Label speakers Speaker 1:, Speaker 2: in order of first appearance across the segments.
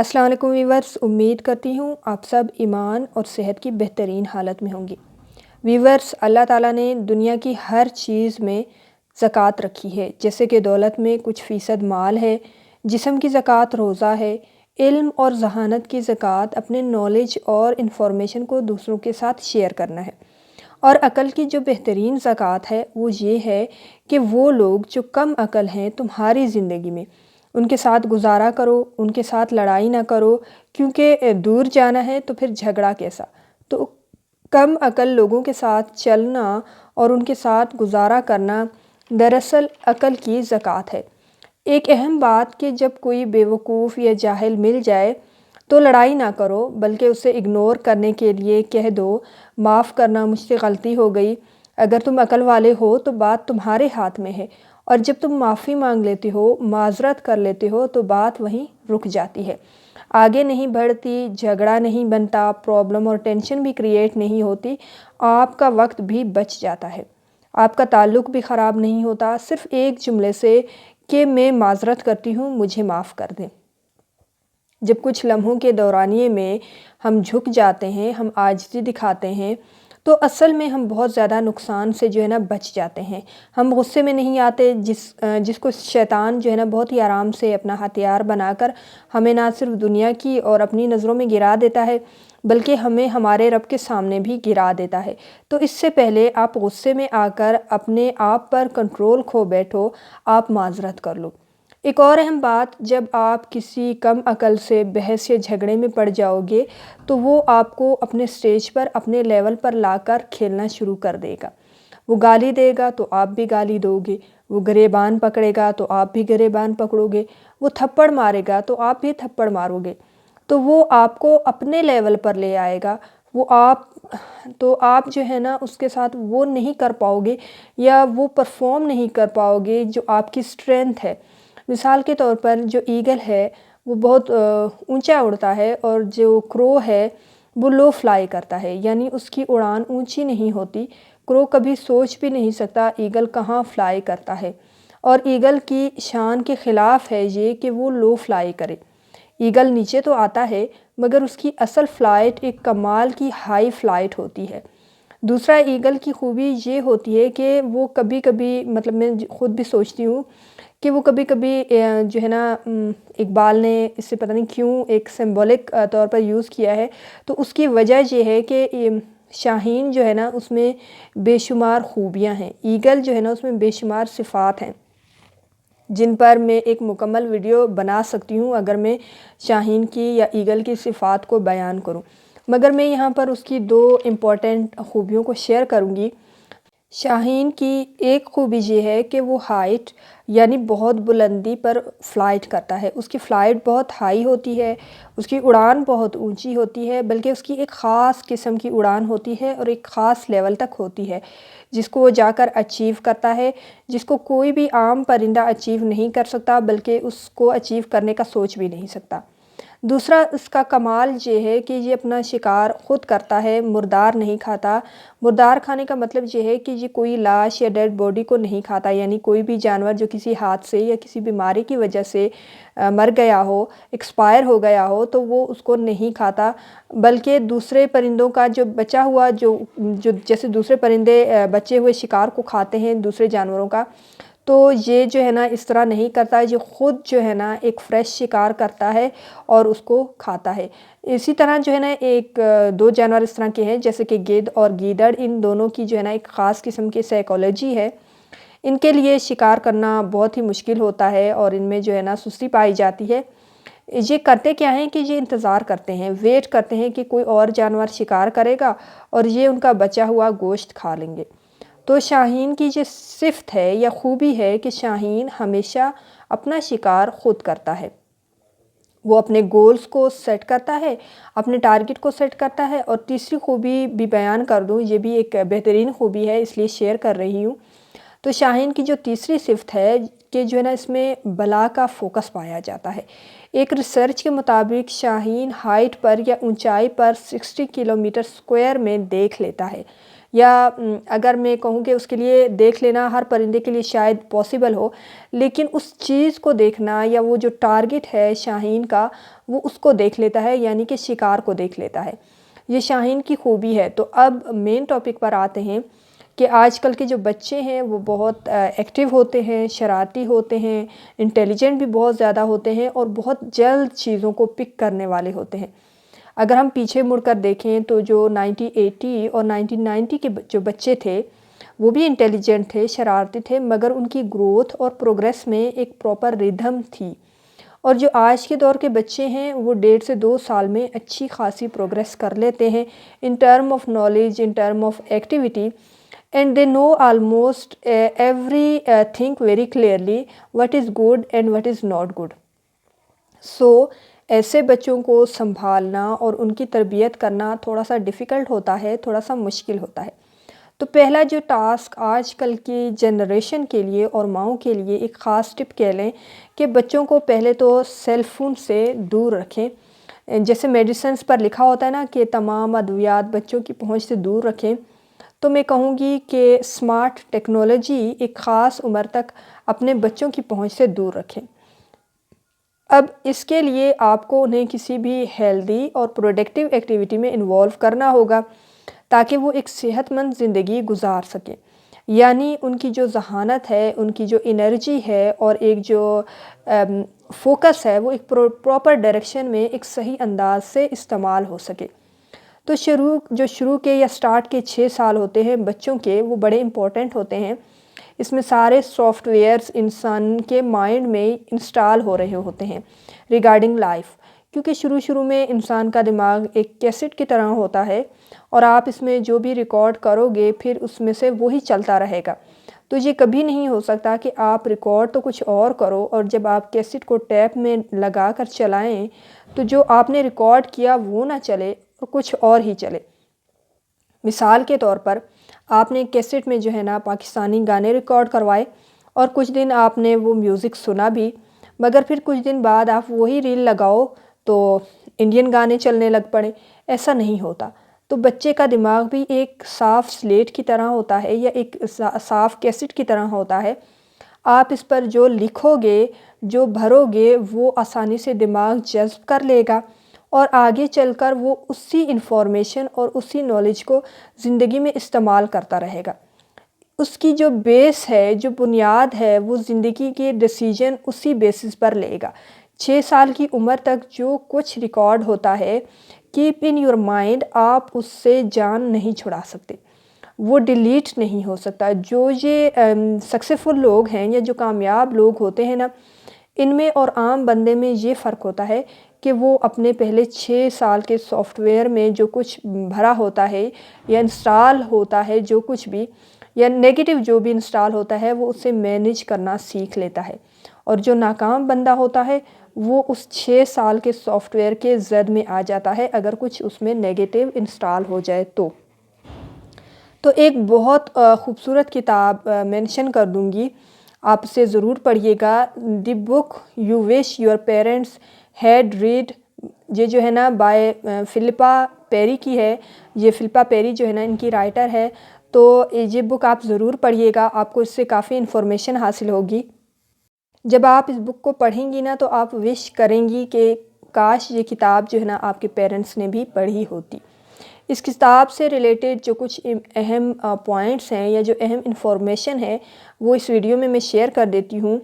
Speaker 1: السلام علیکم ویورز، امید کرتی ہوں آپ سب ایمان اور صحت کی بہترین حالت میں ہوں گے۔ ویورز، اللہ تعالیٰ نے دنیا کی ہر چیز میں زکوٰۃ رکھی ہے، جیسے کہ دولت میں کچھ فیصد مال ہے، جسم کی زکوٰۃ روزہ ہے، علم اور ذہانت کی زکوٰۃ اپنے نالج اور انفارمیشن کو دوسروں کے ساتھ شیئر کرنا ہے، اور عقل کی جو بہترین زکوٰۃ ہے وہ یہ ہے کہ وہ لوگ جو کم عقل ہیں تمہاری زندگی میں ان کے ساتھ گزارا کرو، ان کے ساتھ لڑائی نہ کرو، کیونکہ دور جانا ہے تو پھر جھگڑا کیسا۔ تو کم عقل لوگوں کے ساتھ چلنا اور ان کے ساتھ گزارا کرنا دراصل عقل کی زکوٰۃ ہے۔ ایک اہم بات کہ جب کوئی بیوقوف یا جاہل مل جائے تو لڑائی نہ کرو، بلکہ اسے اگنور کرنے کے لیے کہہ دو معاف کرنا، مجھ سے غلطی ہو گئی۔ اگر تم عقل والے ہو تو بات تمہارے ہاتھ میں ہے، اور جب تم معافی مانگ لیتے ہو، معذرت کر لیتے ہو تو بات وہیں رک جاتی ہے، آگے نہیں بڑھتی، جھگڑا نہیں بنتا، پرابلم اور ٹینشن بھی کریٹ نہیں ہوتی، آپ کا وقت بھی بچ جاتا ہے، آپ کا تعلق بھی خراب نہیں ہوتا، صرف ایک جملے سے کہ میں معذرت کرتی ہوں، مجھے معاف کر دیں۔ جب کچھ لمحوں کے دورانیے میں ہم جھک جاتے ہیں، ہم عاجزی دکھاتے ہیں، تو اصل میں ہم بہت زیادہ نقصان سے بچ جاتے ہیں۔ ہم غصے میں نہیں آتے، جس کو شیطان بہت ہی آرام سے اپنا ہتھیار بنا کر ہمیں نہ صرف دنیا کی اور اپنی نظروں میں گرا دیتا ہے، بلکہ ہمیں ہمارے رب کے سامنے بھی گرا دیتا ہے۔ تو اس سے پہلے آپ غصے میں آ کر اپنے آپ پر کنٹرول کھو بیٹھو، آپ معذرت کر لو۔ ایک اور اہم بات، جب آپ کسی کم عقل سے بحث یا جھگڑے میں پڑ جاؤ گے تو وہ آپ کو اپنے سٹیج پر، اپنے لیول پر لا کر کھیلنا شروع کر دے گا۔ وہ گالی دے گا تو آپ بھی گالی دو گے، وہ گریبان پکڑے گا تو آپ بھی گریبان پکڑو گے، وہ تھپڑ مارے گا تو آپ بھی تھپڑ مارو گے، تو وہ آپ کو اپنے لیول پر لے آئے گا، آپ اس کے ساتھ وہ نہیں کر پاؤ گے، یا وہ پرفارم نہیں کر پاؤ گے جو آپ کی سٹرینتھ ہے۔ مثال کے طور پر جو ایگل ہے وہ بہت اونچا اڑتا ہے، اور جو کرو ہے وہ لو فلائی کرتا ہے، یعنی اس کی اڑان اونچی نہیں ہوتی۔ کرو کبھی سوچ بھی نہیں سکتا ایگل کہاں فلائی کرتا ہے، اور ایگل کی شان کے خلاف ہے یہ کہ وہ لو فلائی کرے۔ ایگل نیچے تو آتا ہے مگر اس کی اصل فلائٹ ایک کمال کی ہائی فلائٹ ہوتی ہے۔ دوسرا، ایگل کی خوبی یہ ہوتی ہے کہ وہ کبھی کبھی، میں خود بھی سوچتی ہوں کہ وہ کبھی کبھی اقبال نے اس سے پتہ نہیں کیوں ایک سمبولک طور پر یوز کیا ہے، تو اس کی وجہ یہ ہے کہ شاہین اس میں بے شمار خوبیاں ہیں، ایگل اس میں بے شمار صفات ہیں، جن پر میں ایک مکمل ویڈیو بنا سکتی ہوں اگر میں شاہین کی یا ایگل کی صفات کو بیان کروں، مگر میں یہاں پر اس کی 2 امپورٹنٹ خوبیوں کو شیئر کروں گی۔ شاہین کی ایک خوبی یہ ہے کہ وہ ہائٹ یعنی بہت بلندی پر فلائٹ کرتا ہے، اس کی فلائٹ بہت ہائی ہوتی ہے، اس کی اڑان بہت اونچی ہوتی ہے، بلکہ اس کی ایک خاص قسم کی اڑان ہوتی ہے اور ایک خاص لیول تک ہوتی ہے، جس کو وہ جا کر اچیو کرتا ہے، جس کو کوئی بھی عام پرندہ اچیو نہیں کر سکتا، بلکہ اس کو اچیو کرنے کا سوچ بھی نہیں سکتا۔ دوسرا، اس کا کمال یہ ہے کہ یہ اپنا شکار خود کرتا ہے، مردار نہیں کھاتا۔ مردار کھانے کا مطلب یہ ہے کہ یہ کوئی لاش یا ڈیڈ باڈی کو نہیں کھاتا، یعنی کوئی بھی جانور جو کسی حادثے یا کسی بیماری کی وجہ سے مر گیا ہو، ایکسپائر ہو گیا ہو، تو وہ اس کو نہیں کھاتا، بلکہ دوسرے پرندوں کا جو بچا ہوا جو جیسے دوسرے پرندے بچے ہوئے شکار کو کھاتے ہیں دوسرے جانوروں کا، تو یہ اس طرح نہیں کرتا، یہ خود ایک فریش شکار کرتا ہے اور اس کو کھاتا ہے۔ اسی طرح ایک 2 جانور اس طرح کے ہیں جیسے کہ گدھ اور گیدڑ، ان دونوں کی ایک خاص قسم کی سائیکالوجی ہے، ان کے لیے شکار کرنا بہت ہی مشکل ہوتا ہے اور ان میں سستی پائی جاتی ہے۔ یہ کرتے کیا ہیں کہ یہ انتظار کرتے ہیں، ویٹ کرتے ہیں کہ کوئی اور جانور شکار کرے گا اور یہ ان کا بچا ہوا گوشت کھا لیں گے۔ تو شاہین کی یہ صفت ہے یا خوبی ہے کہ شاہین ہمیشہ اپنا شکار خود کرتا ہے، وہ اپنے گولز کو سیٹ کرتا ہے، اپنے ٹارگٹ کو سیٹ کرتا ہے۔ اور تیسری خوبی بھی بیان کر دوں، یہ بھی ایک بہترین خوبی ہے اس لیے شیئر کر رہی ہوں۔ تو شاہین کی جو تیسری صفت ہے کہ اس میں بلا کا فوکس پایا جاتا ہے۔ ایک ریسرچ کے مطابق شاہین ہائٹ پر یا اونچائی پر 60 کلومیٹر اسکوائر میں دیکھ لیتا ہے، یا اگر میں کہوں کہ اس کے لیے دیکھ لینا ہر پرندے کے لیے شاید پاسبل ہو، لیکن اس چیز کو دیکھنا یا وہ جو ٹارگٹ ہے شاہین کا وہ اس کو دیکھ لیتا ہے، یعنی کہ شکار کو دیکھ لیتا ہے۔ یہ شاہین کی خوبی ہے۔ تو اب مین ٹاپک پر آتے ہیں کہ آج کل کے جو بچے ہیں وہ بہت ایکٹیو ہوتے ہیں، شرارتی ہوتے ہیں، انٹیلیجنٹ بھی بہت زیادہ ہوتے ہیں اور بہت جلد چیزوں کو پک کرنے والے ہوتے ہیں۔ اگر ہم پیچھے مڑ کر دیکھیں تو جو 1980 اور 1990 کے جو بچے تھے وہ بھی انٹیلیجنٹ تھے، شرارتی تھے، مگر ان کی گروتھ اور پروگریس میں ایک پراپر ریدھم تھی۔ اور جو آج کے دور کے بچے ہیں وہ 1.5 سے 2 سال میں اچھی خاصی پروگریس کر لیتے ہیں in term of knowledge, in term of activity, and they know almost everything very clearly what is good and what is not good۔ So ایسے بچوں کو سنبھالنا اور ان کی تربیت کرنا تھوڑا سا ڈیفیکلٹ ہوتا ہے، تھوڑا سا مشکل ہوتا ہے۔ تو پہلا جو ٹاسک آج کل کی جنریشن کے لیے اور ماؤں کے لیے ایک خاص ٹپ کہہ لیں کہ بچوں کو پہلے تو سیل فون سے دور رکھیں۔ جیسے میڈیسنز پر لکھا ہوتا ہے نا کہ تمام ادویات بچوں کی پہنچ سے دور رکھیں، تو میں کہوں گی کہ اسمارٹ ٹیکنالوجی ایک خاص عمر تک اپنے بچوں کی پہنچ سے دور رکھیں۔ اب اس کے لیے آپ کو انہیں کسی بھی ہیلدی اور پروڈکٹیو ایکٹیویٹی میں انوالو کرنا ہوگا تاکہ وہ ایک صحت مند زندگی گزار سکیں۔ یعنی ان کی جو ذہانت ہے، ان کی جو انرجی ہے اور ایک جو فوکس ہے وہ ایک پراپر ڈائریکشن میں ایک صحیح انداز سے استعمال ہو سکے۔ تو شروع کے یا سٹارٹ کے 6 سال ہوتے ہیں بچوں کے، وہ بڑے امپورٹنٹ ہوتے ہیں۔ اس میں سارے سافٹ ویئرز انسان کے مائنڈ میں انسٹال ہو رہے ہوتے ہیں ریگارڈنگ لائف، کیونکہ شروع میں انسان کا دماغ ایک کیسٹ کی طرح ہوتا ہے اور آپ اس میں جو بھی ریکارڈ کرو گے پھر اس میں سے وہی چلتا رہے گا۔ تو یہ کبھی نہیں ہو سکتا کہ آپ ریکارڈ تو کچھ اور کرو اور جب آپ کیسٹ کو ٹیپ میں لگا کر چلائیں تو جو آپ نے ریکارڈ کیا وہ نہ چلے اور کچھ اور ہی چلے۔ مثال کے طور پر آپ نے کیسٹ میں جو ہے نا پاکستانی گانے ریکارڈ کروائے اور کچھ دن آپ نے وہ میوزک سنا بھی، مگر پھر کچھ دن بعد آپ وہی ریل لگاؤ تو انڈین گانے چلنے لگ پڑے۔ ایسا نہیں ہوتا۔ تو بچے کا دماغ بھی ایک صاف سلیٹ کی طرح ہوتا ہے یا ایک صاف کیسٹ کی طرح ہوتا ہے۔ آپ اس پر جو لکھو گے، جو بھرو گے وہ آسانی سے دماغ جذب کر لے گا اور آگے چل کر وہ اسی انفارمیشن اور اسی نالج کو زندگی میں استعمال کرتا رہے گا۔ اس کی جو بیس ہے، جو بنیاد ہے، وہ زندگی کے ڈیسیجن اسی بیسس پر لے گا۔ 6 سال کی عمر تک جو کچھ ریکارڈ ہوتا ہے کیپ ان یور مائنڈ، آپ اس سے جان نہیں چھڑا سکتے، وہ ڈیلیٹ نہیں ہو سکتا۔ جو یہ سکسیسفل لوگ ہیں یا جو کامیاب لوگ ہوتے ہیں نا، ان میں اور عام بندے میں یہ فرق ہوتا ہے کہ وہ اپنے پہلے 6 سال کے سافٹ ویئر میں جو کچھ بھرا ہوتا ہے یا انسٹال ہوتا ہے، جو کچھ بھی یا نیگیٹو جو بھی انسٹال ہوتا ہے وہ اسے مینیج کرنا سیکھ لیتا ہے۔ اور جو ناکام بندہ ہوتا ہے وہ اس 6 سال کے سافٹ ویئر کے زد میں آ جاتا ہے اگر کچھ اس میں نیگیٹو انسٹال ہو جائے تو ایک بہت خوبصورت کتاب مینشن کر دوں گی، آپ اسے ضرور پڑھیے گا، the book you wish your parents had read. یہ جو ہے نا بائی فلپا پیری کی ہے۔ یہ فلپا پیری جو ہے نا ان کی رائٹر ہے، تو یہ بک آپ ضرور پڑھیے گا، آپ کو اس سے کافی انفارمیشن حاصل ہوگی۔ جب آپ اس بک کو پڑھیں گی نا تو آپ وش کریں گی کہ کاش یہ کتاب جو ہے نا آپ کے پیرنٹس نے بھی پڑھی ہوتی۔ اس کتاب سے ریلیٹڈ جو کچھ اہم پوائنٹس ہیں یا جو اہم انفارمیشن ہے وہ اس ویڈیو میں شیئر کر دیتی ہوں۔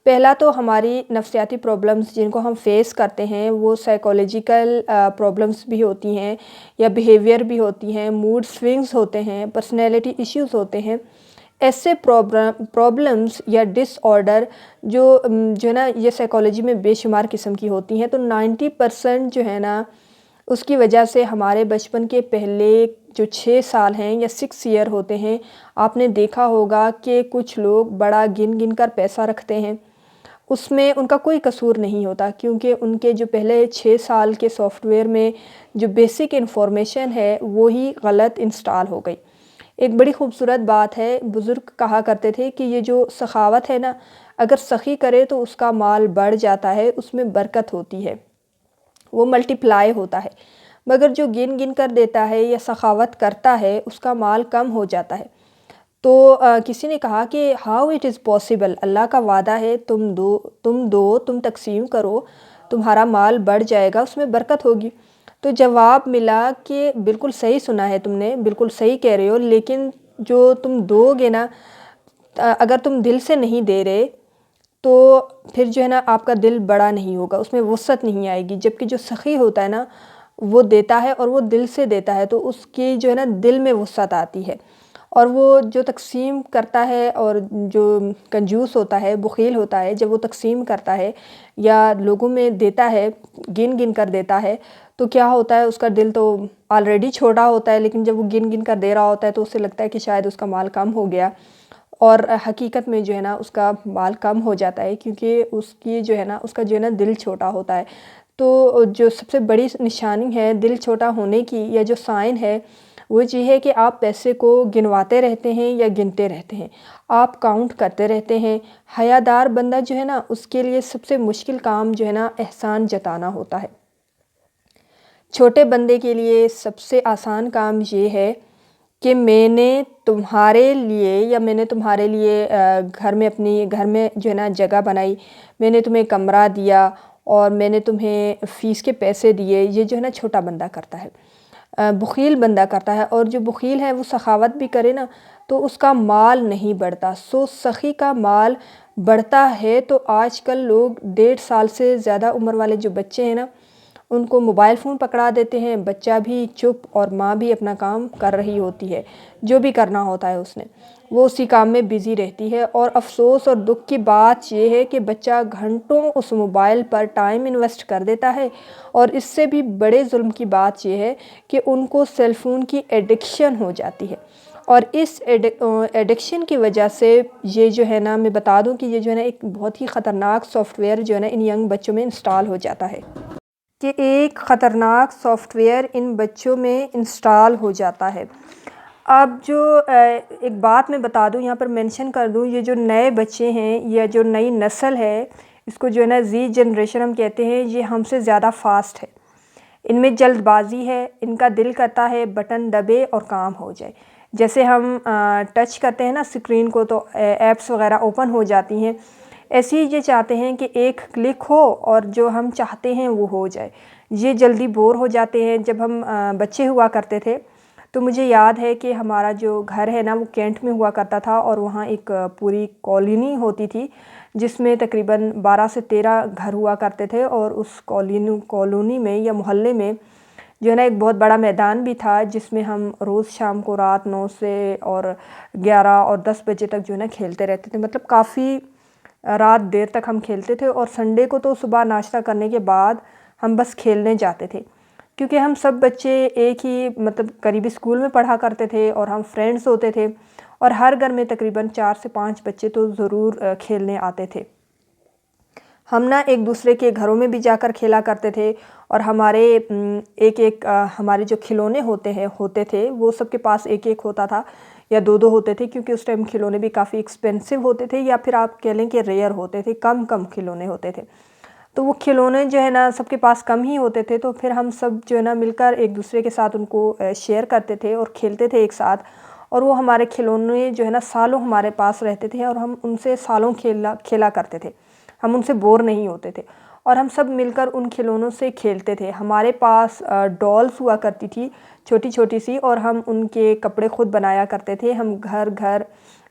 Speaker 1: پہلا تو ہماری نفسیاتی پرابلمز جن کو ہم فیس کرتے ہیں وہ سائیکولوجیکل پرابلمز بھی ہوتی ہیں یا بیہیویئر بھی ہوتی ہیں، موڈ سوئنگز ہوتے ہیں، پرسنالٹی ایشوز ہوتے ہیں۔ ایسے پرابلمز یا ڈس آرڈر جو ہے نا یہ سائیکالوجی میں بے شمار قسم کی ہوتی ہیں، تو 90% جو ہے نا اس کی وجہ سے ہمارے بچپن کے پہلے جو 6 سال ہیں یا 6 ایئر ہوتے ہیں، آپ نے دیکھا ہوگا کہ کچھ لوگ بڑا گن گن کر پیسہ رکھتے ہیں، اس میں ان کا کوئی قصور نہیں ہوتا کیونکہ ان کے جو پہلے 6 سال کے سافٹ ویئر میں جو بیسک انفارمیشن ہے وہی غلط انسٹال ہو گئی۔ ایک بڑی خوبصورت بات ہے، بزرگ کہا کرتے تھے کہ یہ جو سخاوت ہے نا، اگر سخی کرے تو اس کا مال بڑھ جاتا ہے، اس میں برکت ہوتی ہے، وہ ملٹی پلائی ہوتا ہے، مگر جو گن گن کر دیتا ہے یا سخاوت کرتا ہے اس کا مال کم ہو جاتا ہے۔ تو کسی نے کہا کہ ہاؤ اٹ از پاسبل، اللہ کا وعدہ ہے تم تقسیم کرو، تمہارا مال بڑھ جائے گا، اس میں برکت ہوگی۔ تو جواب ملا کہ بالکل صحیح سنا ہے تم نے، بالکل صحیح کہہ رہے ہو، لیکن جو تم دو گے نا، اگر تم دل سے نہیں دے رہے تو پھر جو ہے نا آپ کا دل بڑا نہیں ہوگا، اس میں وسعت نہیں آئے گی۔ جبکہ جو سخی ہوتا ہے نا وہ دیتا ہے اور وہ دل سے دیتا ہے، تو اس کی جو ہے نا دل میں وسعت آتی ہے۔ اور وہ جو تقسیم کرتا ہے اور جو کنجوس ہوتا ہے، بخیل ہوتا ہے، جب وہ تقسیم کرتا ہے یا لوگوں میں دیتا ہے، گن گن کر دیتا ہے، تو کیا ہوتا ہے، اس کا دل تو آلریڈی چھوٹا ہوتا ہے، لیکن جب وہ گن گن کر دے رہا ہوتا ہے تو اسے لگتا ہے کہ شاید اس کا مال کم ہو گیا، اور حقیقت میں جو ہے نا اس کا مال کم ہو جاتا ہے، کیونکہ اس کی جو ہے نا اس کا جو ہے نا دل چھوٹا ہوتا ہے۔ تو جو سب سے بڑی نشانی ہے دل چھوٹا ہونے کی، یا جو سائن ہے، وہ یہ ہے کہ آپ پیسے کو گنواتے رہتے ہیں یا گنتے رہتے ہیں، آپ کاؤنٹ کرتے رہتے ہیں۔ حیادار بندہ جو ہے نا اس کے لیے سب سے مشکل کام جو ہے نا احسان جتانا ہوتا ہے۔ چھوٹے بندے کے لیے سب سے آسان کام یہ ہے کہ میں نے تمہارے لیے گھر میں جو ہے نا جگہ بنائی، میں نے تمہیں کمرہ دیا اور میں نے تمہیں فیس کے پیسے دیے، یہ جو ہے نا چھوٹا بندہ کرتا ہے، بخیل بندہ کرتا ہے۔ اور جو بخیل ہے وہ سخاوت بھی کرے نا تو اس کا مال نہیں بڑھتا، سخی کا مال بڑھتا ہے۔ تو آج کل لوگ 1.5 سال سے زیادہ عمر والے جو بچے ہیں نا ان کو موبائل فون پکڑا دیتے ہیں، بچہ بھی چپ اور ماں بھی اپنا کام کر رہی ہوتی ہے، جو بھی کرنا ہوتا ہے اس نے، وہ اسی کام میں بزی رہتی ہے۔ اور افسوس اور دکھ کی بات یہ ہے کہ بچہ گھنٹوں اس موبائل پر ٹائم انویسٹ کر دیتا ہے، اور اس سے بھی بڑے ظلم کی بات یہ ہے کہ ان کو سیل فون کی ایڈکشن ہو جاتی ہے۔ اور اس ایڈکشن کی وجہ سے یہ جو ہے نا، میں بتا دوں کہ یہ جو ہے نا ایک بہت ہی خطرناک سافٹ ویئر جو ہے نا ان ینگ بچوں میں انسٹال ہو جاتا ہے، کہ ایک خطرناک سافٹ ویئر ان بچوں میں انسٹال ہو جاتا ہے۔ اب جو ایک بات میں بتا دوں، یہاں پر مینشن کر دوں، یہ جو نئے بچے ہیں یا جو نئی نسل ہے، اس کو جو ہے نا زی جنریشن ہم کہتے ہیں، یہ ہم سے زیادہ فاسٹ ہے، ان میں جلد بازی ہے، ان کا دل کرتا ہے بٹن دبے اور کام ہو جائے۔ جیسے ہم ٹچ کرتے ہیں نا اسکرین کو تو ایپس وغیرہ اوپن ہو جاتی ہیں، ایسے ہی یہ چاہتے ہیں کہ ایک کلک ہو اور جو ہم چاہتے ہیں وہ ہو جائے۔ یہ جلدی بور ہو جاتے ہیں۔ جب ہم بچے ہوا کرتے تھے تو مجھے یاد ہے کہ ہمارا جو گھر ہے نا وہ کینٹ میں ہوا کرتا تھا، اور وہاں ایک پوری کالونی ہوتی تھی جس میں تقریباً 12 سے 13 گھر ہوا کرتے تھے، اور اس کالونی میں یا محلے میں جو ہے نا ایک بہت بڑا میدان بھی تھا، جس میں ہم روز شام کو رات 9 سے اور 11 اور 10 بجے تک جو ہے نا کھیلتے رہتے تھے، مطلب کافی رات دیر تک ہم کھیلتے تھے۔ اور سنڈے کو تو صبح ناشتہ کرنے کے بعد ہم بس کھیلنے جاتے تھے، کیونکہ ہم سب بچے ایک ہی مطلب قریبی اسکول میں پڑھا کرتے تھے اور ہم فرینڈز ہوتے تھے، اور ہر گھر میں تقریباً 4 سے 5 بچے تو ضرور کھیلنے آتے تھے۔ ہم نا ایک دوسرے کے گھروں میں بھی جا کر کھیلا کرتے تھے، اور ہمارے ہمارے جو کھلونے ہوتے تھے وہ سب کے پاس ایک ایک ہوتا تھا یا 2 ہوتے تھے، کیونکہ اس ٹائم کھلونے بھی کافی ایکسپینسو ہوتے تھے، یا پھر آپ کہہ لیں کہ ریئر ہوتے تھے، کم کھلونے ہوتے تھے۔ تو وہ کھلونے جو ہے نا سب کے پاس کم ہی ہوتے تھے، تو پھر ہم سب جو ہے نا مل کر ایک دوسرے کے ساتھ ان کو شیئر کرتے تھے اور کھیلتے تھے ایک ساتھ، اور وہ ہمارے کھلونے جو ہے نا سالوں ہمارے پاس رہتے تھے، اور ہم ان سے سالوں کھیلا کرتے تھے، ہم ان سے بور نہیں ہوتے تھے، اور ہم سب مل کر ان کھلونوں سے کھیلتے تھے۔ ہمارے پاس ڈالز ہوا کرتی تھی چھوٹی چھوٹی سی، اور ہم ان کے کپڑے خود بنایا کرتے تھے۔ ہم گھر گھر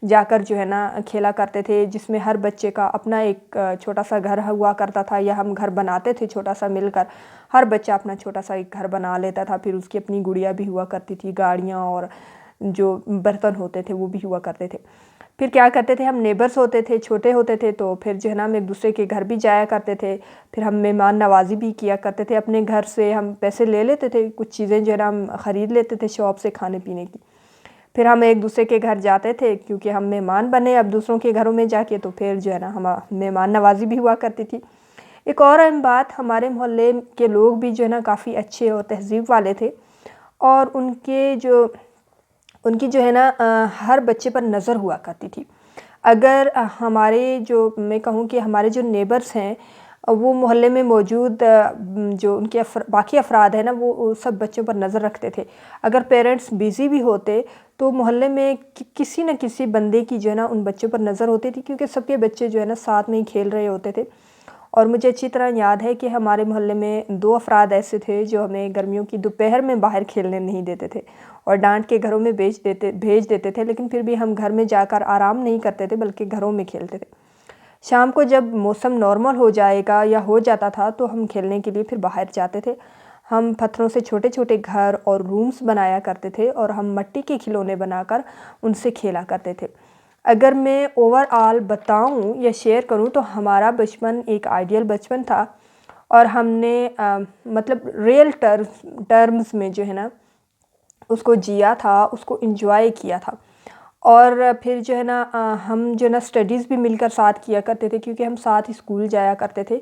Speaker 1: جا کر جو ہے نا کھیلا کرتے تھے، جس میں ہر بچے کا اپنا ایک چھوٹا سا گھر ہوا کرتا تھا، یا ہم گھر بناتے تھے چھوٹا سا مل کر، ہر بچہ اپنا چھوٹا سا ایک گھر بنا لیتا تھا، پھر اس کی اپنی گڑیا بھی ہوا کرتی تھی، گاڑیاں اور جو برتن ہوتے تھے وہ بھی ہوا کرتے تھے۔ پھر کیا کرتے تھے، ہم نیبرز ہوتے تھے، چھوٹے ہوتے تھے، تو پھر جو ہے نا ہم ایک دوسرے کے گھر بھی جایا کرتے تھے، پھر ہم مہمان نوازی بھی کیا کرتے تھے، اپنے گھر سے ہم پیسے لے لیتے تھے، کچھ چیزیں جو ہے نا ہم خرید لیتے تھے شاپ سے کھانے پینے کی، پھر ہم ایک دوسرے کے گھر جاتے تھے، کیونکہ ہم مہمان بنے اب دوسروں کے گھروں میں جا کے، تو پھر جو ہے نا ہم مہمان نوازی بھی ہوا کرتی تھی۔ ایک اور اہم بات، ہمارے محلے کے لوگ بھی جو ہے نا کافی اچھے اور تہذیب والے تھے، اور ان کی جو ہے نا ہر بچے پر نظر ہوا کرتی تھی۔ اگر ہمارے جو میں کہوں کہ ہمارے جو نیبرز ہیں، وہ محلے میں موجود جو ان کے باقی افراد ہیں نا وہ سب بچوں پر نظر رکھتے تھے۔ اگر پیرنٹس بیزی بھی ہوتے تو محلے میں کسی نہ کسی بندے کی جو ہے نا ان بچوں پر نظر ہوتی تھی، کیونکہ سب کے بچے جو ہے نا ساتھ میں ہی کھیل رہے ہوتے تھے۔ اور مجھے اچھی طرح یاد ہے کہ ہمارے محلے میں 2 افراد ایسے تھے جو ہمیں گرمیوں کی دوپہر میں باہر کھیلنے نہیں دیتے تھے اور ڈانٹ کے گھروں میں بھیج دیتے تھے، لیکن پھر بھی ہم گھر میں جا کر آرام نہیں کرتے تھے بلکہ گھروں میں کھیلتے تھے۔ شام کو جب موسم نارمل ہو جائے گا یا ہو جاتا تھا تو ہم کھیلنے کے لیے پھر باہر جاتے تھے۔ ہم پتھروں سے چھوٹے چھوٹے گھر اور رومز بنایا کرتے تھے اور ہم مٹی کے کھلونے بنا کر ان سے کھیلا کرتے تھے۔ اگر میں اوور آل بتاؤں یا شیئر کروں تو ہمارا بچپن ایک آئیڈیل بچپن تھا، اور ہم نے مطلب ریئل ٹرمز میں جو ہے نا اس کو جیا تھا، اس کو انجوائے کیا تھا۔ اور پھر جو ہے نا ہم جو ہے نا اسٹڈیز بھی مل کر ساتھ کیا کرتے تھے، کیونکہ ہم ساتھ ہی اسکول جایا کرتے تھے۔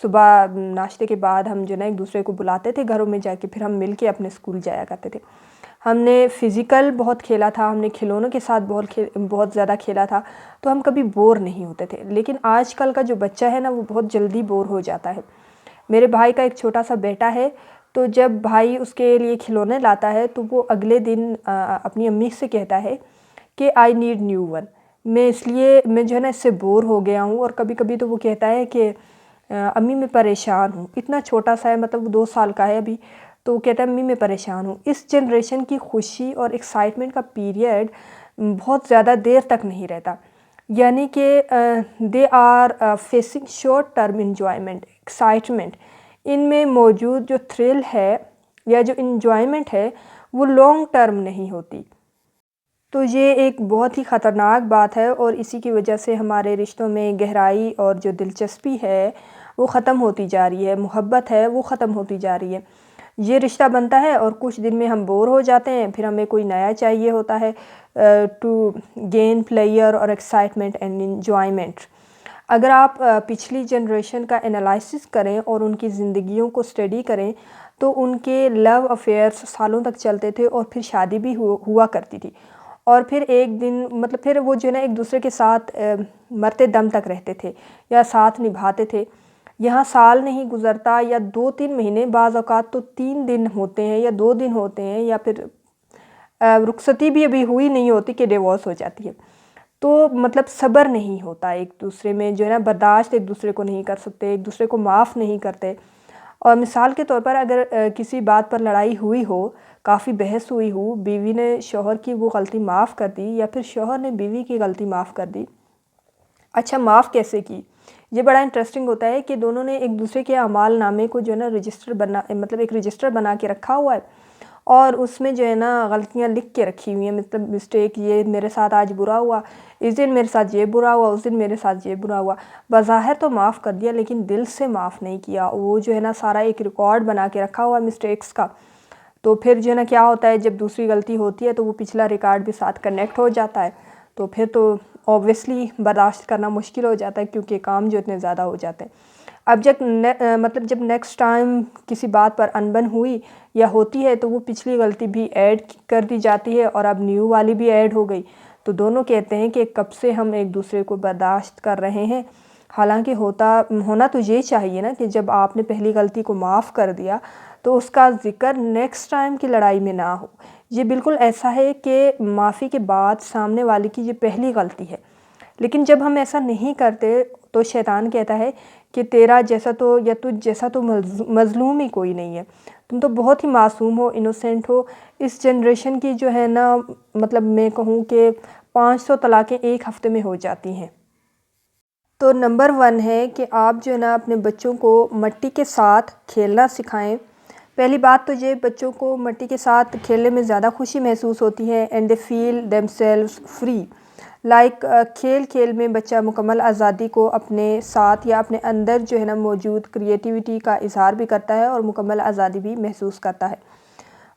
Speaker 1: صبح ناشتے کے بعد ہم جو ہے نا ایک دوسرے کو بلاتے تھے گھروں میں جا کے، پھر ہم مل کے اپنے اسکول جایا کرتے تھے۔ ہم نے فزیکل بہت کھیلا تھا، ہم نے کھلونوں کے ساتھ بہت زیادہ کھیلا تھا، تو ہم کبھی بور نہیں ہوتے تھے۔ لیکن آج کل کا جو بچہ ہے نا وہ بہت جلدی بور ہو جاتا ہے۔ میرے بھائی کا ایک چھوٹا سا بیٹا ہے، تو جب بھائی اس کے لیے کھلونے لاتا ہے تو وہ اگلے دن اپنی امی سے کہتا ہے کہ آئی نیڈ نیو ون، میں جو ہے نا اس سے بور ہو گیا ہوں۔ اور کبھی کبھی تو وہ کہتا ہے کہ امی میں پریشان ہوں۔ اتنا چھوٹا سا ہے، مطلب 2 سال کا ہے ابھی، تو وہ کہتا ہے امی میں پریشان ہوں۔ اس جنریشن کی خوشی اور ایکسائٹمنٹ کا پیریڈ بہت زیادہ دیر تک نہیں رہتا، یعنی کہ they are facing short term enjoyment, excitement. ان میں موجود جو تھرل ہے یا جو انجوائمنٹ ہے وہ لانگ ٹرم نہیں ہوتی۔ تو یہ ایک بہت ہی خطرناک بات ہے، اور اسی کی وجہ سے ہمارے رشتوں میں گہرائی اور جو دلچسپی ہے وہ ختم ہوتی جا رہی ہے، محبت ہے وہ ختم ہوتی جا رہی ہے۔ یہ رشتہ بنتا ہے اور کچھ دن میں ہم بور ہو جاتے ہیں، پھر ہمیں کوئی نیا چاہیے ہوتا ہے ٹو گین پلیئر اور ایکسائٹمنٹ اینڈ انجوائمنٹ۔ اگر آپ پچھلی جنریشن کا انالائسس کریں اور ان کی زندگیوں کو اسٹڈی کریں تو ان کے لو افیئرس سالوں تک چلتے تھے، اور پھر شادی بھی ہوا کرتی تھی، اور پھر ایک دن مطلب پھر وہ جو ہے نا ایک دوسرے کے ساتھ مرتے دم تک رہتے تھے یا ساتھ نبھاتے تھے۔ یہاں سال نہیں گزرتا یا 2-3 مہینے، بعض اوقات تو 3 دن ہوتے ہیں یا 2 دن ہوتے ہیں، یا پھر رخصتی بھی ابھی ہوئی نہیں ہوتی کہ ڈیورس ہو جاتی ہے۔ تو مطلب صبر نہیں ہوتا ایک دوسرے میں، جو ہے نا برداشت ایک دوسرے کو نہیں کر سکتے، ایک دوسرے کو معاف نہیں کرتے۔ اور مثال کے طور پر اگر کسی بات پر لڑائی ہوئی ہو، کافی بحث ہوئی ہو، بیوی نے شوہر کی وہ غلطی معاف کر دی یا پھر شوہر نے بیوی کی غلطی معاف کر دی، اچھا معاف کیسے کی؟ یہ بڑا انٹرسٹنگ ہوتا ہے کہ دونوں نے ایک دوسرے کے اعمال نامے کو جو ہے نا ایک رجسٹر بنا کے رکھا ہوا ہے، اور اس میں جو ہے نا غلطیاں لکھ کے رکھی ہوئی ہیں، مطلب مسٹیک، یہ میرے ساتھ آج برا ہوا، اس دن میرے ساتھ یہ برا ہوا، اس دن میرے ساتھ یہ برا ہوا۔ بظاہر تو معاف کر دیا لیکن دل سے معاف نہیں کیا، وہ جو ہے نا سارا ایک ریکارڈ بنا کے رکھا ہوا مسٹیکس کا۔ تو پھر جو ہے نا کیا ہوتا ہے، جب دوسری غلطی ہوتی ہے تو وہ پچھلا ریکارڈ بھی ساتھ کنیکٹ ہو جاتا ہے، تو پھر تو اوبویسلی برداشت کرنا مشکل ہو جاتا ہے، کیونکہ کام جو اتنے زیادہ ہو جاتے ہیں۔ اب جب نیکسٹ ٹائم کسی بات پر انبن ہوئی یا ہوتی ہے تو وہ پچھلی غلطی بھی ایڈ کر دی جاتی ہے، اور اب نیو والی بھی ایڈ ہو گئی، تو دونوں کہتے ہیں کہ کب سے ہم ایک دوسرے کو برداشت کر رہے ہیں۔ حالانکہ ہونا تو یہ چاہیے نا کہ جب آپ نے پہلی غلطی کو معاف کر دیا تو اس کا ذکر نیکسٹ ٹائم کی لڑائی میں نہ ہو۔ یہ بالکل ایسا ہے کہ معافی کے بعد سامنے والے کی یہ پہلی غلطی ہے، لیکن جب ہم ایسا نہیں کرتے تو شیطان کہتا ہے کہ تیرا جیسا تو یا تجھ جیسا تو مظلوم ہی کوئی نہیں ہے، تم تو بہت ہی معصوم ہو، انوسینٹ ہو۔ اس جنریشن کی جو ہے نا مطلب میں کہوں کہ 500 طلاقیں ایک ہفتے میں ہو جاتی ہیں۔ تو نمبر 1 ہے کہ آپ جو ہے نا اپنے بچوں کو مٹی کے ساتھ کھیلنا سکھائیں۔ پہلی بات تو یہ، بچوں کو مٹی کے ساتھ کھیلنے میں زیادہ خوشی محسوس ہوتی ہے، and they feel themselves free, like کھیل میں بچہ مکمل آزادی کو اپنے ساتھ یا اپنے اندر جو ہے نا موجود کریٹیوٹی کا اظہار بھی کرتا ہے اور مکمل آزادی بھی محسوس کرتا ہے۔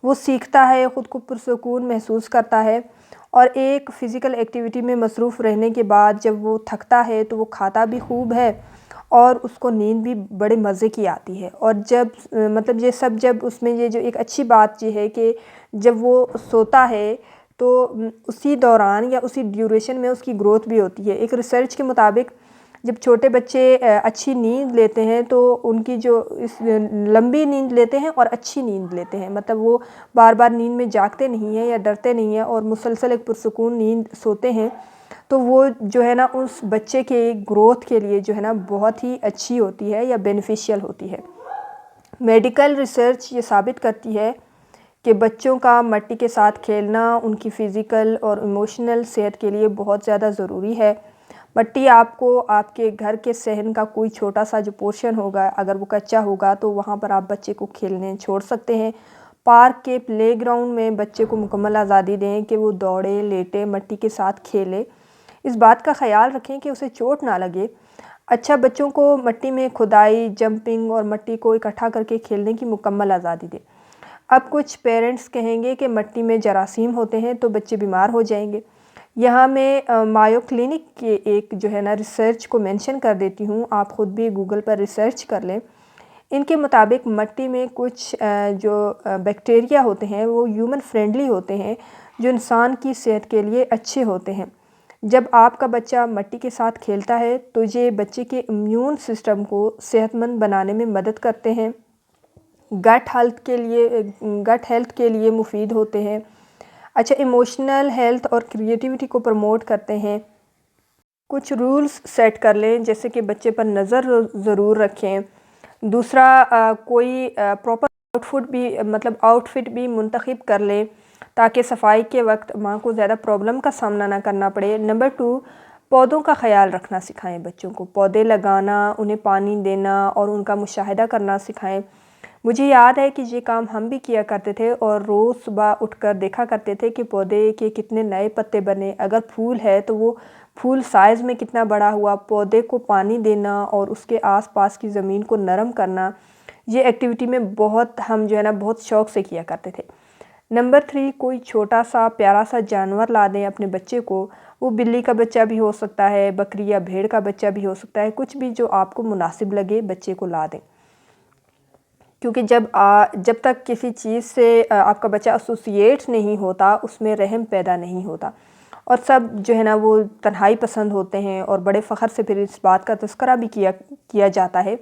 Speaker 1: وہ سیکھتا ہے، خود کو پرسکون محسوس کرتا ہے، اور ایک فزیکل ایکٹیویٹی میں مصروف رہنے کے بعد جب وہ تھکتا ہے تو وہ کھاتا بھی خوب ہے اور اس کو نیند بھی بڑے مزے کی آتی ہے۔ اور جب اس میں یہ جو ایک اچھی بات یہ ہے کہ جب وہ سوتا ہے تو اسی دوران یا اسی ڈیوریشن میں اس کی گروتھ بھی ہوتی ہے۔ ایک ریسرچ کے مطابق جب چھوٹے بچے اچھی نیند لیتے ہیں تو ان کی جو لمبی نیند لیتے ہیں اور اچھی نیند لیتے ہیں، مطلب وہ بار بار نیند میں جاگتے نہیں ہیں یا ڈرتے نہیں ہیں اور مسلسل ایک پرسکون نیند سوتے ہیں، تو وہ جو ہے نا اس بچے کے گروتھ کے لیے جو ہے نا بہت ہی اچھی ہوتی ہے یا بینیفیشیل ہوتی ہے۔ میڈیکل ریسرچ یہ ثابت کرتی ہے کہ بچوں کا مٹی کے ساتھ کھیلنا ان کی فزیکل اور ایموشنل صحت کے لیے بہت زیادہ ضروری ہے۔ مٹی آپ کو آپ کے گھر کے صحن کا کوئی چھوٹا سا جو پورشن ہوگا، اگر وہ کچا ہوگا تو وہاں پر آپ بچے کو کھیلنے چھوڑ سکتے ہیں۔ پارک کے پلے گراؤنڈ میں بچے کو مکمل آزادی دیں کہ وہ دوڑے، لیٹے، مٹی کے ساتھ کھیلے۔ اس بات کا خیال رکھیں کہ اسے چوٹ نہ لگے۔ اچھا، بچوں کو مٹی میں کھدائی، جمپنگ اور مٹی کو اکٹھا کر کے کھیلنے کی مکمل آزادی دیں۔ اب کچھ پیرنٹس کہیں گے کہ مٹی میں جراثیم ہوتے ہیں تو بچے بیمار ہو جائیں گے۔ یہاں میں مایو کلینک کے ایک جو ہے نا ریسرچ کو مینشن کر دیتی ہوں، آپ خود بھی گوگل پر ریسرچ کر لیں۔ ان کے مطابق مٹی میں کچھ جو بیکٹیریا ہوتے ہیں وہ ہیومن فرینڈلی ہوتے ہیں، جو انسان کی صحت کے لیے اچھے ہوتے ہیں۔ جب آپ کا بچہ مٹی کے ساتھ کھیلتا ہے تو یہ بچے کے امیون سسٹم کو صحت مند بنانے میں مدد کرتے ہیں، گٹ ہیلتھ کے لیے مفید ہوتے ہیں۔ اچھا، ایموشنل ہیلتھ اور کریٹیوٹی کو پروموٹ کرتے ہیں۔ کچھ رولز سیٹ کر لیں، جیسے کہ بچے پر نظر ضرور رکھیں۔ دوسرا، کوئی پراپر آؤٹ فٹ بھی منتخب کر لیں تاکہ صفائی کے وقت ماں کو زیادہ پرابلم کا سامنا نہ کرنا پڑے۔ نمبر 2، پودوں کا خیال رکھنا سکھائیں بچوں کو، پودے لگانا، انہیں پانی دینا اور ان کا مشاہدہ کرنا سکھائیں۔ مجھے یاد ہے کہ یہ کام ہم بھی کیا کرتے تھے اور روز صبح اٹھ کر دیکھا کرتے تھے کہ پودے کے کتنے نئے پتے بنے، اگر پھول ہے تو وہ پھول سائز میں کتنا بڑا ہوا۔ پودے کو پانی دینا اور اس کے آس پاس کی زمین کو نرم کرنا، یہ ایکٹیویٹی میں ہم جو ہے نا بہت شوق سے کیا کرتے تھے۔ نمبر 3، کوئی چھوٹا سا پیارا سا جانور لا دیں اپنے بچے کو، وہ بلی کا بچہ بھی ہو سکتا ہے، بکری یا بھیڑ کا بچہ بھی ہو سکتا ہے، کچھ بھی جو آپ کو مناسب لگے بچے کو لا دیں، کیونکہ جب تک کسی چیز سے آپ کا بچہ ایسوسیٹ نہیں ہوتا اس میں رحم پیدا نہیں ہوتا، اور سب جو ہے نا وہ تنہائی پسند ہوتے ہیں، اور بڑے فخر سے پھر اس بات کا تذکرہ بھی کیا جاتا ہے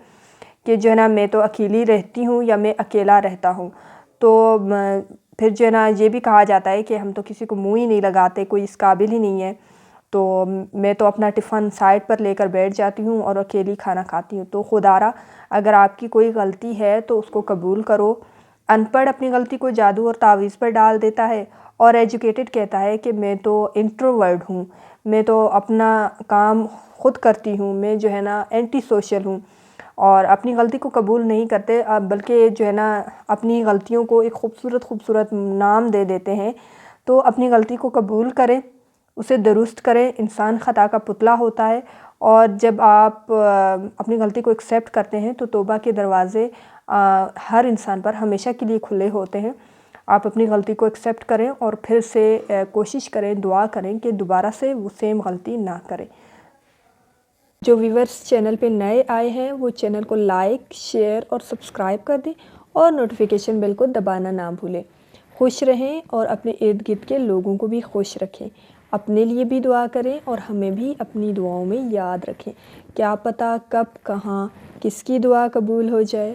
Speaker 1: کہ جو ہے نا میں تو اکیلی رہتی ہوں یا میں اکیلا رہتا ہوں، تو پھر جو ہے نا یہ بھی کہا جاتا ہے کہ ہم تو کسی کو منہ ہی نہیں لگاتے، کوئی اس قابل ہی نہیں ہے، تو میں تو اپنا ٹفن سائڈ پر لے کر بیٹھ جاتی ہوں اور اکیلی کھانا کھاتی ہوں۔ تو خدارا، اگر آپ کی کوئی غلطی ہے تو اس کو قبول کرو۔ ان پڑھ اپنی غلطی کو جادو اور تعویذ پر ڈال دیتا ہے، اور ایجوکیٹڈ کہتا ہے کہ میں تو انٹروورڈ ہوں، میں تو اپنا کام خود کرتی ہوں، میں جو ہے نا اینٹی سوشل ہوں، اور اپنی غلطی کو قبول نہیں کرتے، بلکہ جو ہے نا اپنی غلطیوں کو ایک خوبصورت نام دے دیتے ہیں۔ تو اپنی غلطی کو قبول کریں، اسے درست کریں۔ انسان خطا کا پتلا ہوتا ہے، اور جب آپ اپنی غلطی کو ایکسیپٹ کرتے ہیں تو توبہ کے دروازے ہر انسان پر ہمیشہ کے لیے کھلے ہوتے ہیں۔ آپ اپنی غلطی کو ایکسیپٹ کریں اور پھر سے کوشش کریں، دعا کریں کہ دوبارہ سے وہ سیم غلطی نہ کریں۔ جو ویورز چینل پہ نئے آئے ہیں وہ چینل کو لائک، شیئر اور سبسکرائب کر دیں، اور نوٹیفیکیشن بیل کو دبانا نہ بھولیں۔ خوش رہیں اور اپنے ارد گرد کے لوگوں کو بھی خوش رکھیں۔ اپنے لیے بھی دعا کریں اور ہمیں بھی اپنی دعاؤں میں یاد رکھیں۔ کیا پتہ کب، کہاں، کس کی دعا قبول ہو جائے۔